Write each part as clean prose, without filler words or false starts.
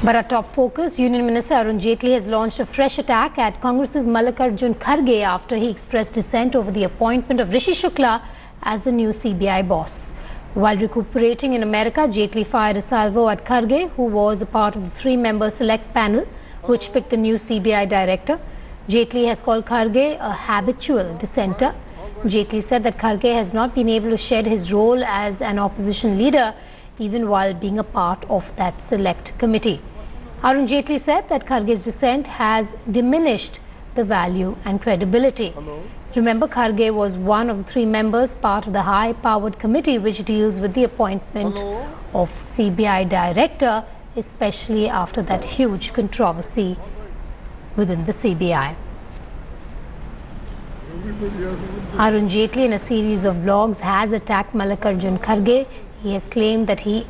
But our top focus, Union Minister Arun Jaitley has launched a fresh attack at Congress's Mallikarjun Kharge after he expressed dissent over the appointment of Rishi Shukla as the new CBI boss. While recuperating in America, Jaitley fired a salvo at Kharge, who was a part of the three-member select panel which picked the new CBI director. Jaitley has called Kharge a habitual dissenter. Jaitley said that Kharge has not been able to shed his role as an opposition leader even while being a part of that select committee. Arun Jaitley said that Kharge's dissent has diminished the value and credibility. Remember, Kharge was one of the three members part of the high-powered committee which deals with the appointment of CBI director, especially after that huge controversy within the CBI. Arun Jaitley, in a series of blogs, has attacked Mallikarjun Kharge. He has claimed that he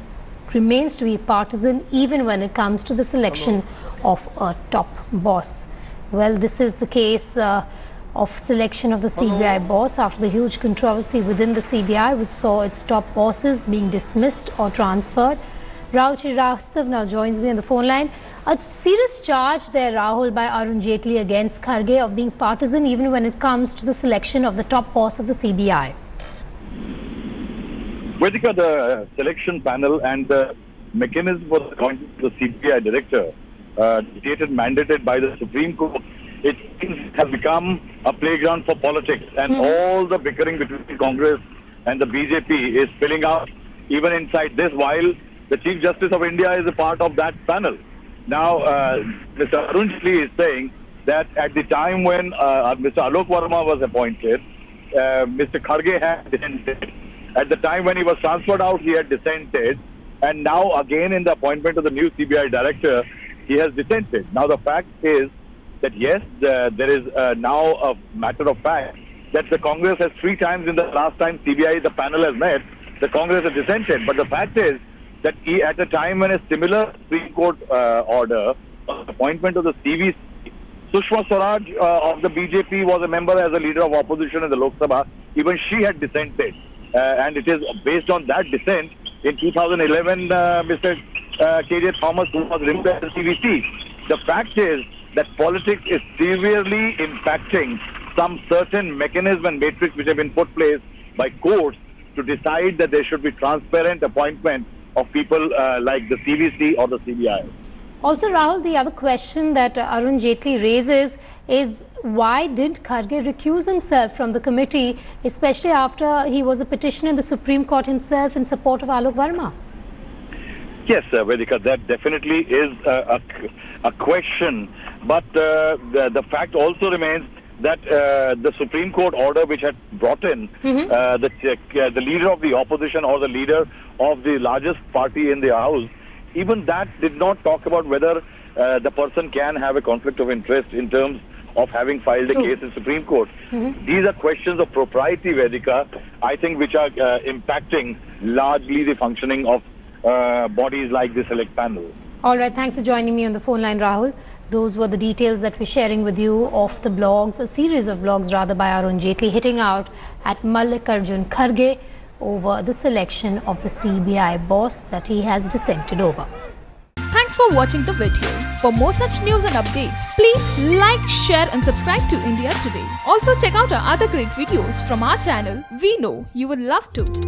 remains to be partisan even when it comes to the selection of a top boss. Well, this is the case of selection of the CBI boss after the huge controversy within the CBI, which saw its top bosses being dismissed or transferred. Rahul Srivastava now joins me on the phone line. A serious charge there, Rahul, by Arun Jaitley against Kharge of being partisan even when it comes to the selection of the top boss of the CBI. Vedika, the selection panel and the mechanism for the appointment of the CBI director, mandated by the Supreme Court, it has become a playground for politics, and all the bickering between Congress and the BJP is spilling out even inside this, while the Chief Justice of India is a part of that panel. Now, Mr. Arun Jaitley is saying that at the time when Mr. Alok Verma was appointed, Mr. Kharge had dissented. At the time when he was transferred out, he had dissented. And now again in the appointment of the new CBI director, he has dissented. Now the fact is that yes, there is now a matter of fact that the Congress has 3 times in the last time CBI, the panel has met, the Congress has dissented. But the fact is that at a time when a similar Supreme Court order, appointment of the CVC, Sushma Swaraj of the BJP was a member as a leader of opposition in the Lok Sabha, even she had dissented. And it is based on that dissent in 2011, Mr. K.J. Thomas, who was removed as the CVC. The fact is that politics is severely impacting some certain mechanism and matrix which have been put place by courts to decide that there should be transparent appointment of people like the CVC or the CBI. Also, Rahul, the other question that Arun Jaitley raises is why didn't Kharge recuse himself from the committee, especially after he was a petitioner in the Supreme Court himself in support of Alok Verma? Yes, Vedika, that definitely is a question. But the fact also remains that the Supreme Court order which had brought in the leader of the opposition or the leader of the largest party in the House, even that did not talk about whether the person can have a conflict of interest in terms of having filed a case in Supreme Court. These are questions of propriety, Vedika, I think, which are impacting largely the functioning of bodies like the select panel. All right, thanks for joining me on the phone line, Rahul. Those were the details that we're sharing with you of the blogs, a series of blogs rather, by Arun Jaitley hitting out at Mallikarjun Kharge over the selection of the CBI boss that he has dissented over. Thanks for watching the video. For more such news and updates, please like, share and subscribe to India Today. Also check out our other great videos from our channel. We know you would love to.